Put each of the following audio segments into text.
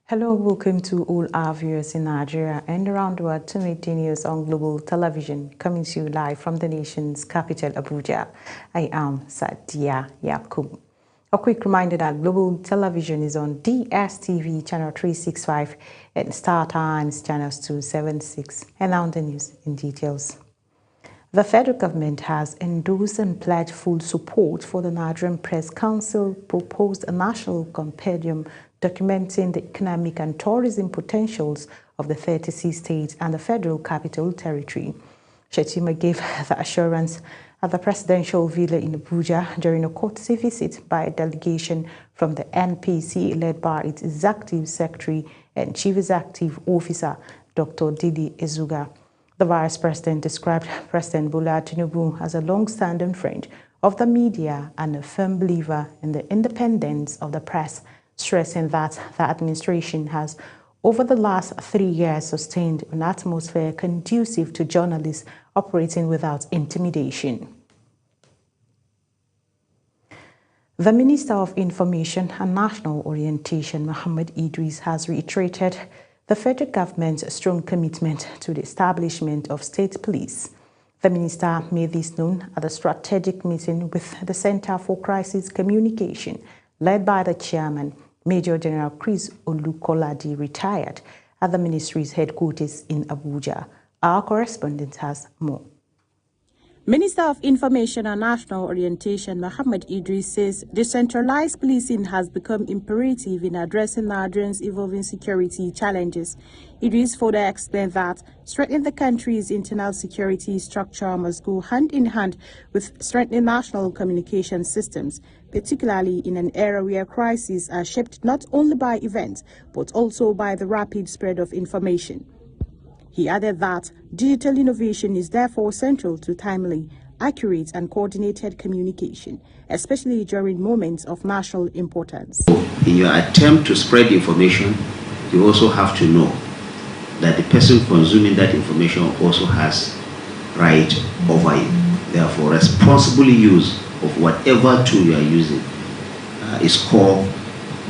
Hello, welcome to all our viewers in Nigeria and around the world to meet the news on Global Television, coming to you live from the nation's capital, Abuja. I am Sadia Yakub. A quick reminder that Global Television is on DSTV channel 365 and Star Times channels 276. And now the news in details. The federal government has endorsed and pledged full support for the Nigerian Press Council proposed national compendium documenting the economic and tourism potentials of the 36 states and the Federal Capital Territory. Shettima gave the assurance at the presidential villa in Abuja during a courtesy visit by a delegation from the NPC led by its Executive Secretary and Chief Executive Officer, Dr. Didi Ezuga. The Vice President described President Bola Tinubu as a long-standing friend of the media and a firm believer in the independence of the press, stressing that the administration has, over the last 3 years, sustained an atmosphere conducive to journalists operating without intimidation. The Minister of Information and National Orientation, Mohammed Idris, has reiterated the federal government's strong commitment to the establishment of state police. The minister made this known at a strategic meeting with the Center for Crisis Communication, led by the chairman, Major General Chris Olukolade, retired, at the ministry's headquarters in Abuja. Our correspondent has more. Minister of Information and National Orientation, Mohammed Idris, says decentralized policing has become imperative in addressing Nigerians' evolving security challenges. Idris further explained that strengthening the country's internal security structure must go hand in hand with strengthening national communication systems, particularly in an era where crises are shaped not only by events, but also by the rapid spread of information. He added that digital innovation is therefore central to timely, accurate and coordinated communication, especially during moments of national importance. In your attempt to spread information, you also have to know that the person consuming that information also has right over it. Therefore, responsible use of whatever tool you are using is core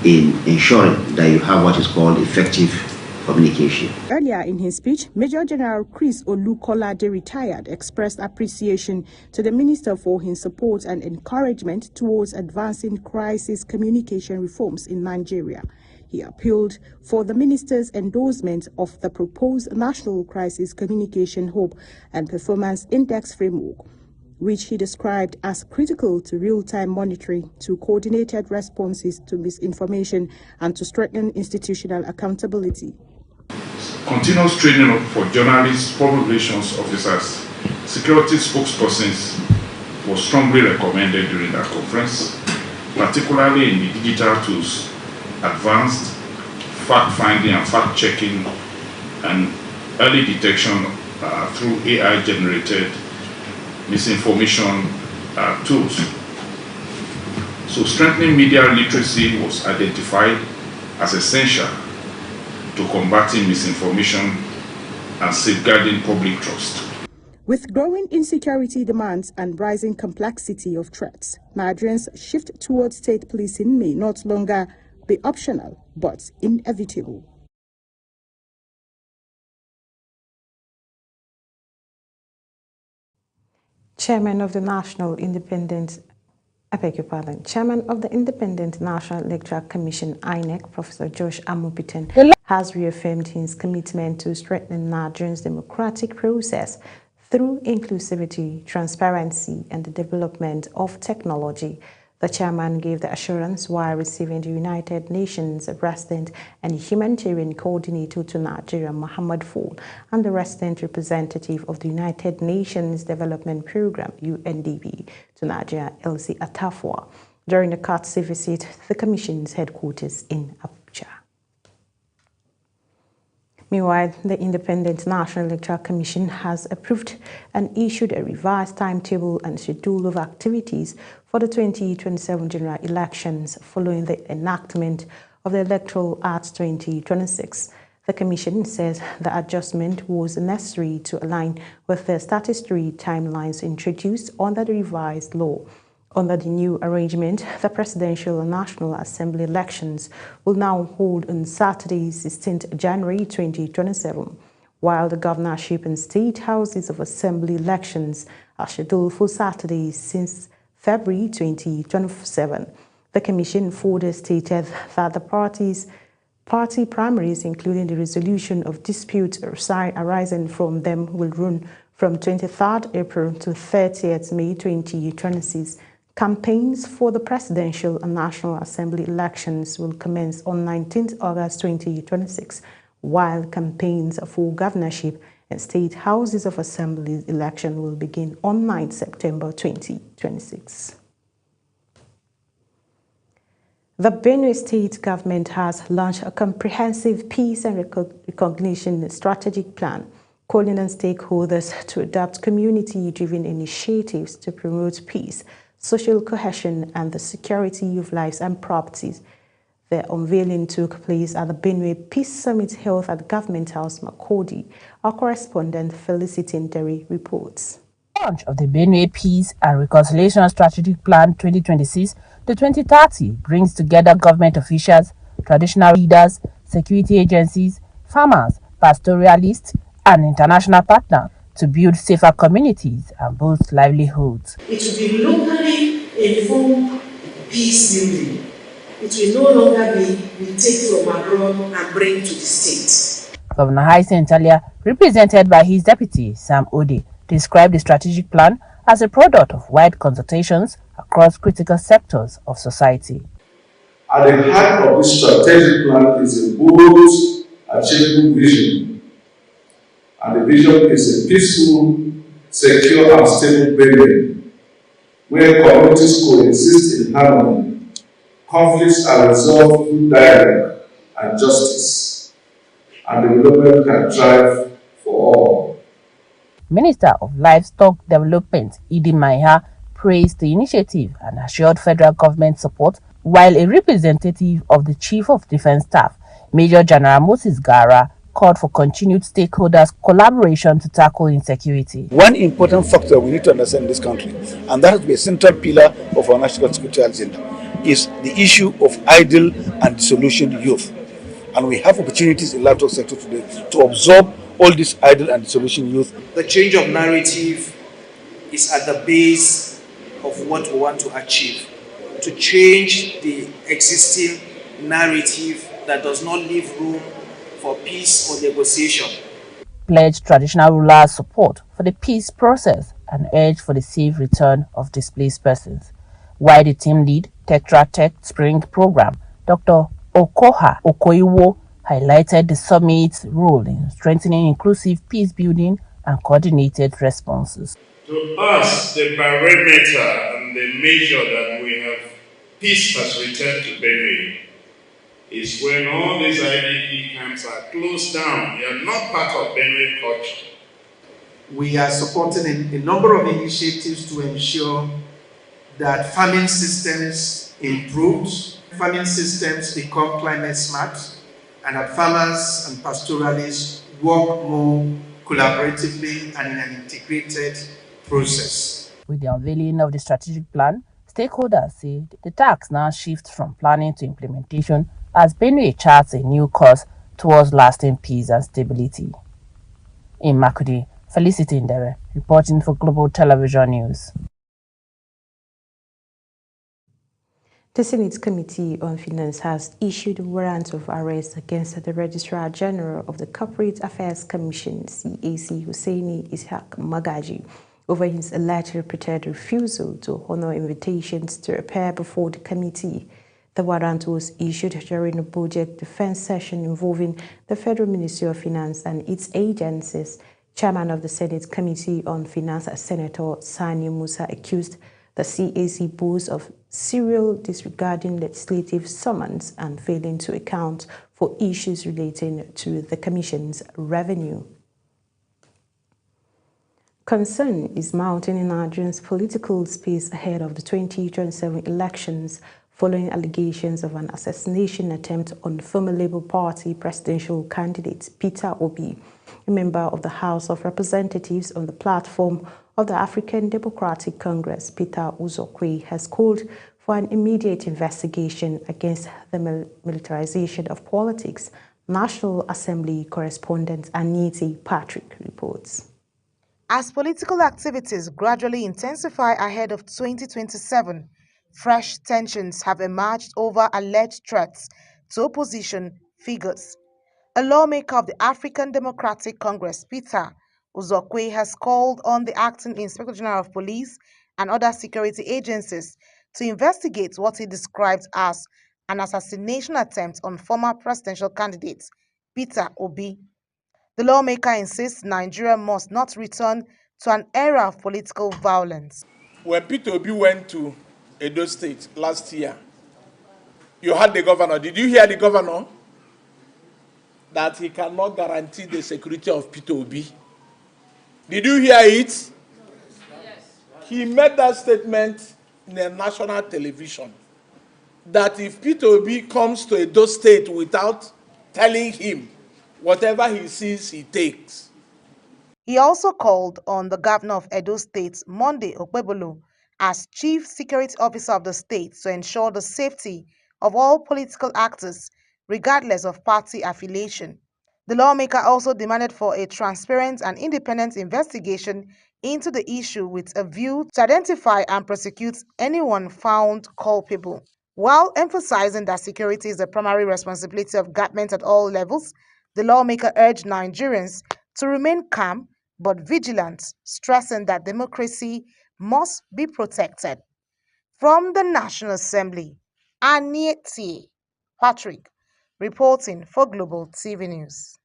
in ensuring that you have what is called effective communication. Earlier in his speech, Major General Chris Olukolade, retired, expressed appreciation to the minister for his support and encouragement towards advancing crisis communication reforms in Nigeria. He appealed for the minister's endorsement of the proposed National Crisis Communication Hub and Performance Index framework, which he described as critical to real-time monitoring, to coordinated responses to misinformation, and to strengthen institutional accountability. Continuous training for journalists, public relations officers, security spokespersons was strongly recommended during that conference, particularly in the digital tools, advanced fact-finding and fact-checking, and early detection through AI-generated misinformation tools. So strengthening media literacy was identified as essential to combating misinformation and safeguarding public trust. With growing insecurity demands and rising complexity of threats, Nigerians' shift towards state policing may not longer be optional, but inevitable. Chairman of the Independent National Electoral Commission, INEC, Professor Josh Amopitan, has reaffirmed his commitment to strengthening Nigeria's democratic process through inclusivity, transparency, and the development of technology. The chairman gave the assurance while receiving the United Nations Resident and Humanitarian Coordinator to Nigeria, Muhammad Fall, and the resident representative of the United Nations Development Programme, UNDP, to Nigeria, Elsie Atafwa, during the courtesy visit to the Commission's headquarters in Abuja. Meanwhile, the Independent National Electoral Commission has approved and issued a revised timetable and schedule of activities for the 2027 general elections following the enactment of the Electoral Act 2026. The Commission says the adjustment was necessary to align with the statutory timelines introduced under the revised law. Under the new arrangement, the Presidential and National Assembly elections will now hold on Saturday, 16th January 2027, while the governorship and state houses of assembly elections are scheduled for Saturday since February 2027. The Commission further stated that the party primaries, including the resolution of disputes arising from them, will run from 23rd April to 30th May 2026. Campaigns for the Presidential and National Assembly elections will commence on 19th August 2026, while campaigns for governorship and state houses of assembly election will begin on 9th September 2026. The Benue State government has launched a comprehensive peace and recognition strategic plan, calling on stakeholders to adopt community-driven initiatives to promote peace, social cohesion, and the security of lives and properties. The unveiling took place at the Benue Peace Summit held at Government House, Makurdi. Our correspondent Felicity Nderi reports. Launch of the Benue Peace and Reconciliation Strategic Plan 2026 to 2030 brings together government officials, traditional leaders, security agencies, farmers, pastoralists, and international partners to build safer communities and boost livelihoods. It will be locally informed peace building. It will no longer be we take from abroad and bring to the state. Governor Hyacinth Alia, represented by his deputy, Sam Ode, described the strategic plan as a product of wide consultations across critical sectors of society. At the heart of this strategic plan is a bold, achievable vision. And the vision is a peaceful, secure, and stable Benue, where communities coexist in harmony, conflicts are resolved through dialogue and justice, and development can thrive for all. Minister of Livestock Development, Idi Maiha, praised the initiative and assured federal government support, while a representative of the Chief of Defense Staff, Major General Moses Gara, called for continued stakeholders' collaboration to tackle insecurity. One important factor we need to understand in this country, and that has to be a central pillar of our national security agenda, is the issue of idle and disillusioned youth. And we have opportunities in the livestock sector today to absorb all these idle and disillusioned youth. The change of narrative is at the base of what we want to achieve. To change the existing narrative that does not leave room for peace or negotiation. Pledged traditional rulers' support for the peace process and urged for the safe return of displaced persons. While the team lead, Tetra Tech Spring Program, Dr. Okoha Okoiwo, highlighted the summit's role in strengthening inclusive peace building and coordinated responses. To us, the parameter and the measure that we have peace has returned to Benue is when all these IDP camps are closed down. They are not part of Benue culture. We are supporting a number of initiatives to ensure that farming systems improve, farming systems become climate smart, and that farmers and pastoralists work more collaboratively and in an integrated process. With the unveiling of the strategic plan, stakeholders say the task now shifts from planning to implementation as Benue charts a new course towards lasting peace and stability. In Makurdi, Felicity Ndere, reporting for Global Television News. The Senate Committee on Finance has issued a warrant of arrest against the Registrar General of the Corporate Affairs Commission, CAC, Hussaini Ishaq Magaji, over his alleged repeated refusal to honor invitations to appear before the committee. The warrant was issued during a budget defense session involving the Federal Ministry of Finance and its agencies. Chairman of the Senate Committee on Finance, Senator Sani Musa, accused the CAC boast of serial disregarding legislative summons and failing to account for issues relating to the Commission's revenue. Concern is mounting in Nigeria's political space ahead of the 2027 elections following allegations of an assassination attempt on former Labour Party presidential candidate Peter Obi, a member of the House of Representatives on the platform of the African Democratic Congress, Peter Uzokwe, has called for an immediate investigation against the militarization of politics. National Assembly correspondent Aniti Patrick reports. As political activities gradually intensify ahead of 2027, fresh tensions have emerged over alleged threats to opposition figures. A lawmaker of the African Democratic Congress, Peter Uzokwe, has called on the Acting Inspector General of Police and other security agencies to investigate what he described as an assassination attempt on former presidential candidate Peter Obi. The lawmaker insists Nigeria must not return to an era of political violence. When Peter Obi went to Edo State last year, you had the governor. Did you hear the governor? That he cannot guarantee the security of Peter Obi. Did you hear it? Yes. He made that statement in a national television that if Peter Obi comes to Edo State without telling him, whatever he sees, he takes. He also called on the governor of Edo State, Monday Okpebolo, as chief security officer of the state to ensure the safety of all political actors, regardless of party affiliation. The lawmaker also demanded for a transparent and independent investigation into the issue with a view to identify and prosecute anyone found culpable. While emphasizing that security is the primary responsibility of government at all levels, the lawmaker urged Nigerians to remain calm but vigilant, stressing that democracy must be protected. From the National Assembly, Aniti Patrick, reporting for Global TV News.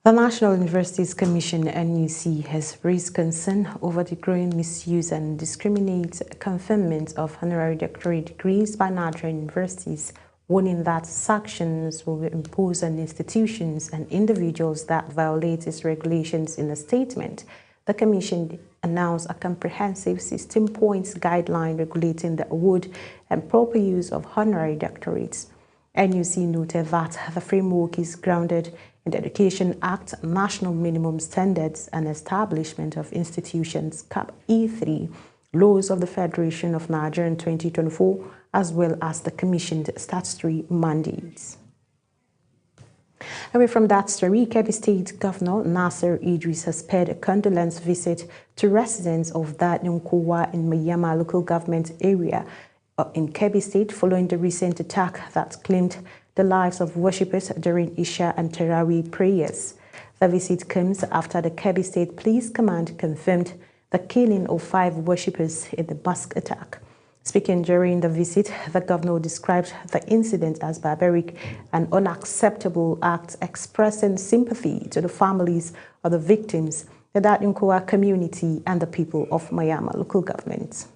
The National Universities Commission, NUC, has raised concern over the growing misuse and discriminate conferment of honorary doctorate degrees by Nigerian universities, warning that sanctions will be imposed on institutions and individuals that violate its regulations. In a statement, the Commission announced a comprehensive 16-point guideline regulating the award and proper use of honorary doctorates. NUC noted that the framework is grounded in the Education Act, National Minimum Standards and Establishment of Institutions, CAP E3, laws of the Federation of Nigeria in 2024, as well as the Commission's statutory mandates. Away from that story, Kebbi State Governor Nasir Idris has paid a condolence visit to residents of that Nkowa in Mayama local government area in Kebbi State following the recent attack that claimed the lives of worshippers during Isha and Tarawih prayers. The visit comes after the Kebbi State Police Command confirmed the killing of 5 worshippers in the mosque attack. Speaking during the visit, the governor described the incident as barbaric and unacceptable act, expressing sympathy to the families of the victims, the Nkowa community and the people of Mayama local government.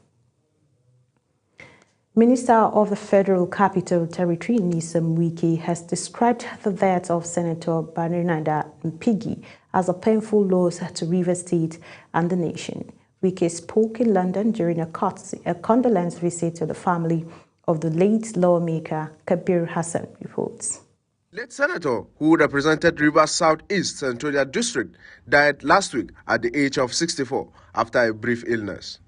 Minister of the Federal Capital Territory, Nyesom Wike, has described the death of Senator Barnard Mpigi as a painful loss to Rivers State and the nation. Wike spoke in London during a condolence visit to the family of the late lawmaker. Kabir Hassan reports. Late Senator, who represented Rivers South-East Senatorial District, died last week at the age of 64 after a brief illness.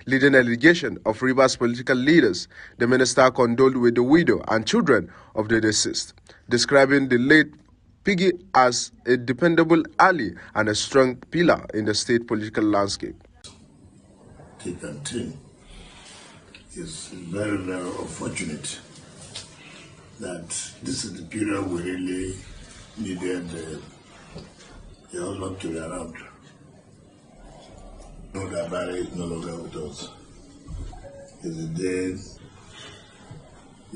Leading a delegation of Rivers political leaders, the minister condoled with the widow and children of the deceased, describing the late Piggy as a dependable ally and a strong pillar in the state political landscape. Thick and thin. It's very, very unfortunate that this is the period we really needed the husband to be around. Know that Barry is no longer with us. It's a day,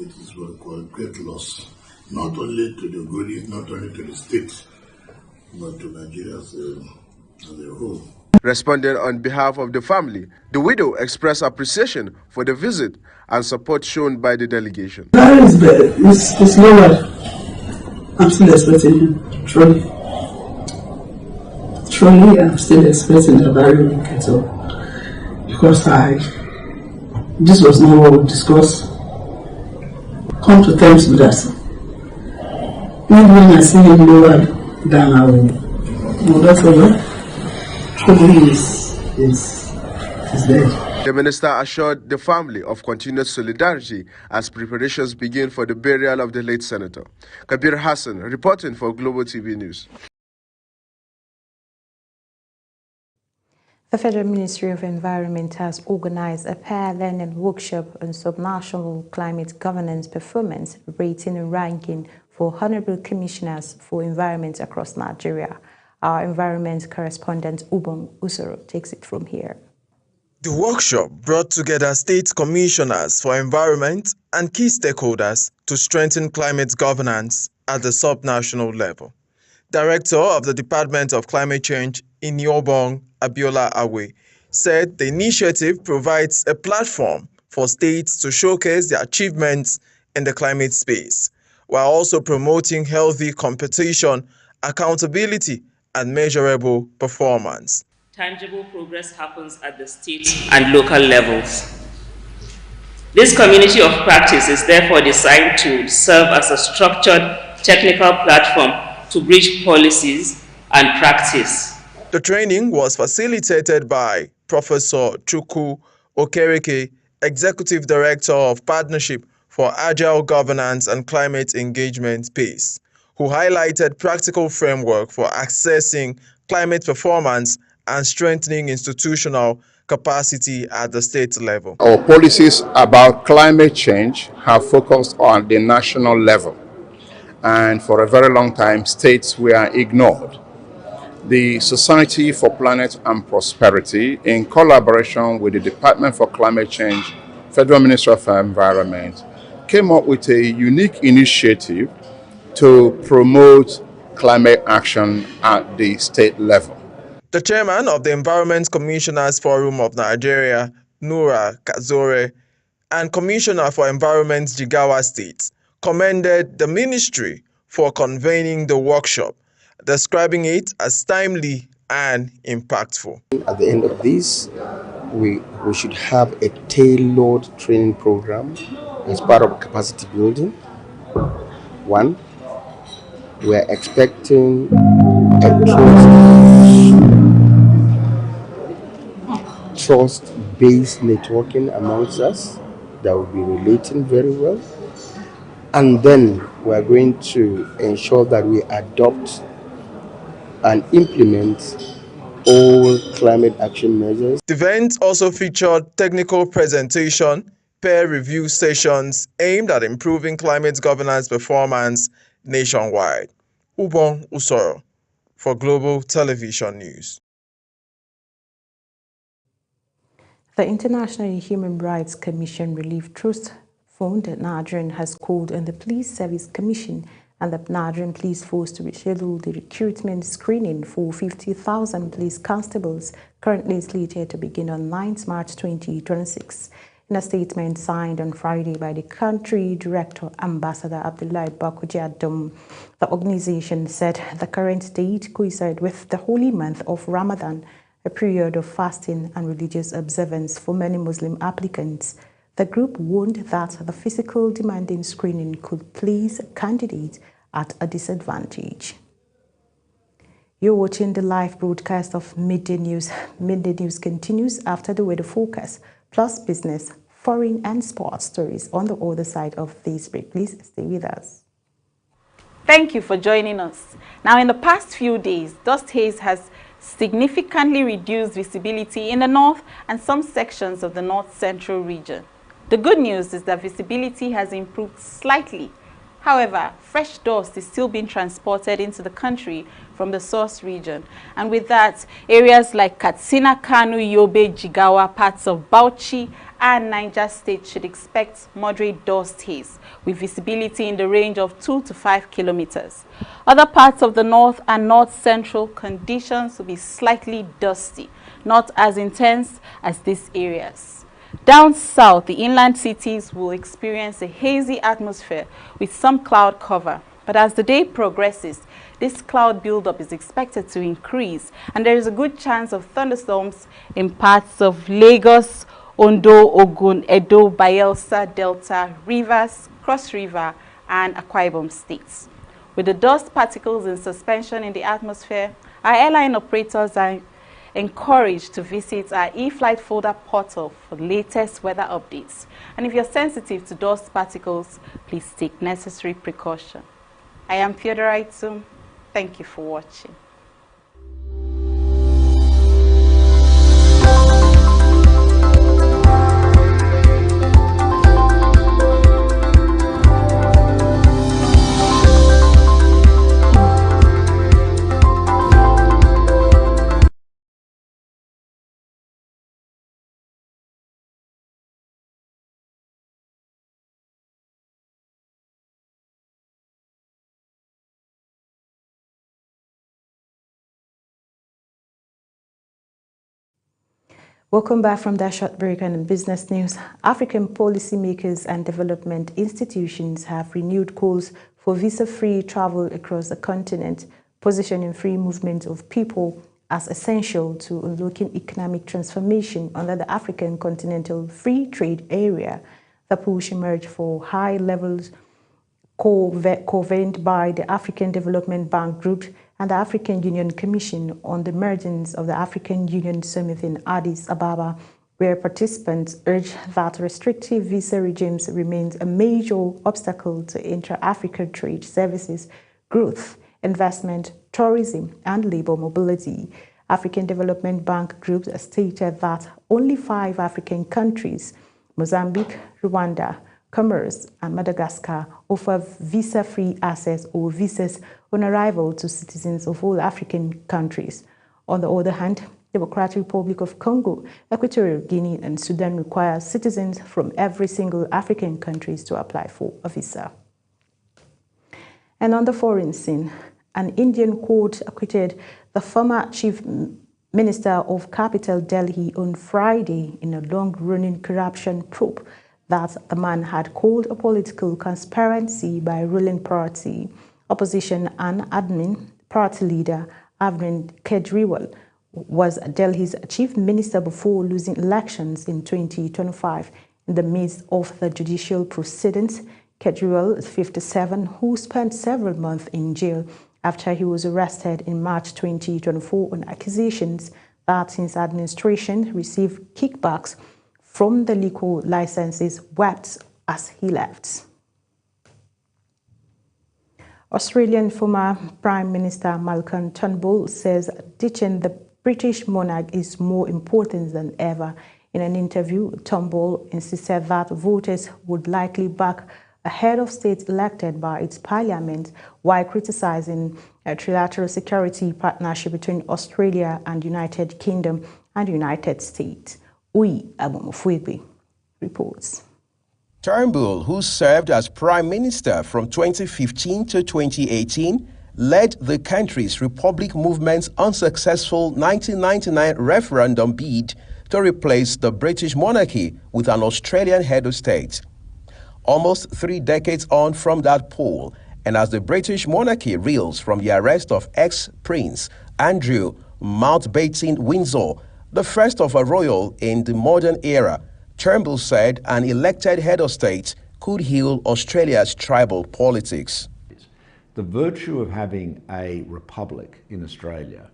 it is what we call a great loss, not only to the Ogoni, not only to the state, but to Nigeria as a whole. Responding on behalf of the family, the widow expressed appreciation for the visit and support shown by the delegation. Barry is better. It's no well. I'm still expecting him, truly. Truly, I'm still expecting a very big kettle because this was not what we discussed. Come to terms with us. Maybe when I see him lower down, I will No, that's over. Kobe is dead. The minister assured the family of continued solidarity as preparations begin for the burial of the late senator. Kabir Hassan reporting for Global TV News. The Federal Ministry of Environment has organized a pair learning workshop on subnational climate governance performance, rating and ranking for Honorable Commissioners for Environment across Nigeria. Our environment correspondent Ubong Usoro takes it from here. The workshop brought together state commissioners for environment and key stakeholders to strengthen climate governance at the subnational level. Director of the Department of Climate Change in Yobong, Abiola Awe, said the initiative provides a platform for states to showcase their achievements in the climate space, while also promoting healthy competition, accountability, and measurable performance. Tangible progress happens at the state and local levels. This community of practice is therefore designed to serve as a structured technical platform to bridge policies and practice. The training was facilitated by Professor Chukwu Okereke, Executive Director of Partnership for Agile Governance and Climate Engagement, PACE, who highlighted practical framework for accessing climate performance and strengthening institutional capacity at the state level. Our policies about climate change have focused on the national level, and for a very long time, states were ignored. The Society for Planet and Prosperity, in collaboration with the Department for Climate Change, Federal Ministry of Environment, came up with a unique initiative to promote climate action at the state level. The chairman of the Environment Commissioners Forum of Nigeria, Nura Kazore, and Commissioner for Environment Jigawa State commended the ministry for convening the workshop, describing it as timely and impactful. At the end of this, we should have a tailored training program as part of capacity building. One, we are expecting a trust-based networking amongst us that will be relating very well. And then we are going to ensure that we adopt and implement all climate action measures. The event also featured technical presentation, peer review sessions aimed at improving climate governance performance nationwide. Ubong Usoro for Global Television News. The International Human Rights Commission Relief Trust Fund Nigerian has called on the Police Service Commission and the Nigerian Police Force to reschedule the recruitment screening for 50,000 police constables currently slated to begin on 9th March 2026. In a statement signed on Friday by the country director, Ambassador Abdullahi Bakuji Adam, the organization said the current date coincides with the holy month of Ramadan, a period of fasting and religious observance for many Muslim applicants. The group warned that the physical demanding screening could place candidates at a disadvantage. You're watching the live broadcast of Midday News. Midday News continues after the weather forecast, plus business, foreign and sports stories on the other side of this break. Please stay with us. Thank you for joining us. Now, in the past few days, dust haze has significantly reduced visibility in the north and some sections of the north-central region. The good news is that visibility has improved slightly. However, fresh dust is still being transported into the country from the source region. And with that, areas like Katsina, Kano, Yobe, Jigawa, parts of Bauchi, and Niger State should expect moderate dust haze with visibility in the range of 2 to 5 kilometers. Other parts of the north and north-central conditions will be slightly dusty, not as intense as these areas. Down south, the inland cities will experience a hazy atmosphere with some cloud cover. But as the day progresses, this cloud buildup is expected to increase, and there is a good chance of thunderstorms in parts of Lagos, Ondo, Ogun, Edo, Bayelsa, Delta, Rivers, Cross River, and Akwa Ibom states. With the dust particles in suspension in the atmosphere, Our airline operators are encouraged to visit our eFlight folder portal for the latest weather updates. And if you're sensitive to dust particles, please take necessary precaution. I am Theodora Itum. Thank you for watching. Welcome back from that short break and in business news. African policymakers and development institutions have renewed calls for visa-free travel across the continent, positioning free movement of people as essential to unlocking economic transformation under the African Continental Free Trade Area. The push emerged for high levels convened by the African Development Bank Group and the African Union Commission on the emergence of the African Union Summit in Addis Ababa, where participants urged that restrictive visa regimes remains a major obstacle to intra-African trade, services, growth, investment, tourism, and labor mobility. African Development Bank Group stated that only 5 African countries, Mozambique, Rwanda, Comoros, and Madagascar, offer visa-free access or visas on arrival to citizens of all African countries. On the other hand, Democratic Republic of Congo, Equatorial Guinea, and Sudan require citizens from every single African country to apply for a visa. And on the foreign scene, an Indian court acquitted the former Chief Minister of Capital Delhi on Friday in a long-running corruption probe that the man had called a political conspiracy by ruling party opposition and admin party leader Arvind Kejriwal was Delhi's chief minister before losing elections in 2025. In the midst of the judicial proceedings, Kejriwal, 57, who spent several months in jail after he was arrested in March 2024 on accusations that his administration received kickbacks from the liquor licenses, wept as he left. Australian former Prime Minister Malcolm Turnbull says ditching the British monarch is more important than ever. In an interview, Turnbull insisted that voters would likely back a head of state elected by its parliament, while criticizing a trilateral security partnership between Australia and United Kingdom and United States. Uyi Agbomofwegbe reports. Turnbull, who served as Prime Minister from 2015 to 2018, led the country's Republic movement's unsuccessful 1999 referendum bid to replace the British monarchy with an Australian head of state. Almost 3 decades on from that poll, and as the British monarchy reels from the arrest of ex-Prince Andrew Mountbatten Windsor, the first of a royal in the modern era, Turnbull said an elected head of state could heal Australia's tribal politics. The virtue of having a republic in Australia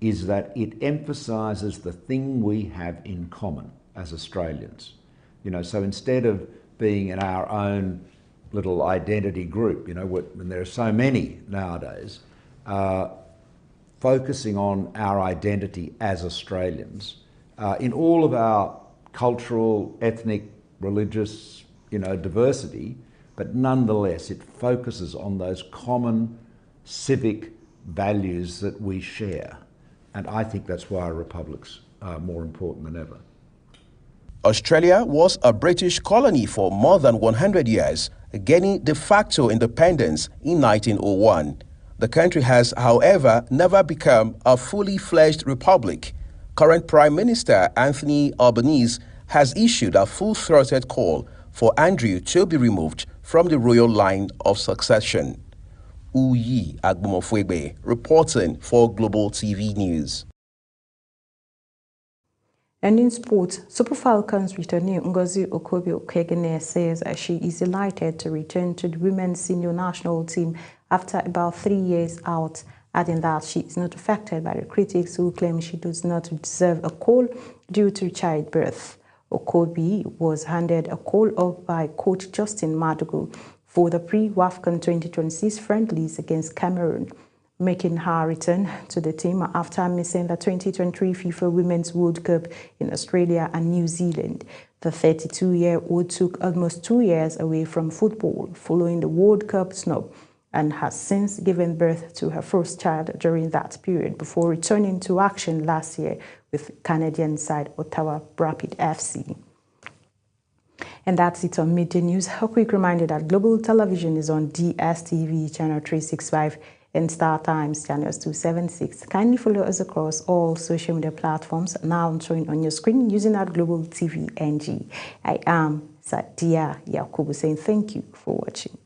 is that it emphasises the thing we have in common as Australians. So instead of being in our own little identity group, when there are so many nowadays, focusing on our identity as Australians in all of our cultural, ethnic, religious, diversity, but nonetheless it focuses on those common civic values that we share. And I think that's why a republic's more important than ever. Australia was a British colony for more than 100 years, gaining de facto independence in 1901. The country has, however, never become a fully fledged republic. Current Prime Minister Anthony Albanese has issued a full-throated call for Andrew to be removed from the royal line of succession. Uyi Agbomofwegbe reporting for Global TV News. And in sports, Super Falcons returnee Ngozi Okobi-Okegene says she is delighted to return to the women's senior national team after about 3 years out adding that she is not affected by the critics who claim she does not deserve a call due to childbirth. Okobi was handed a call-up by coach Justin Madugu for the pre-WAFCON 2026 friendlies against Cameroon, making her return to the team after missing the 2023 FIFA Women's World Cup in Australia and New Zealand. The 32-year-old took almost 2 years away from football following the World Cup snub and has since given birth to her first child during that period before returning to action last year with Canadian side Ottawa Rapid FC. And that's it on Midday News. A quick reminder that Global Television is on DSTV channel 365 and Star Times channels 276. Kindly follow us across all social media platforms now showing on your screen using our Global TV NG. I am Sadia Yakubu saying thank you for watching.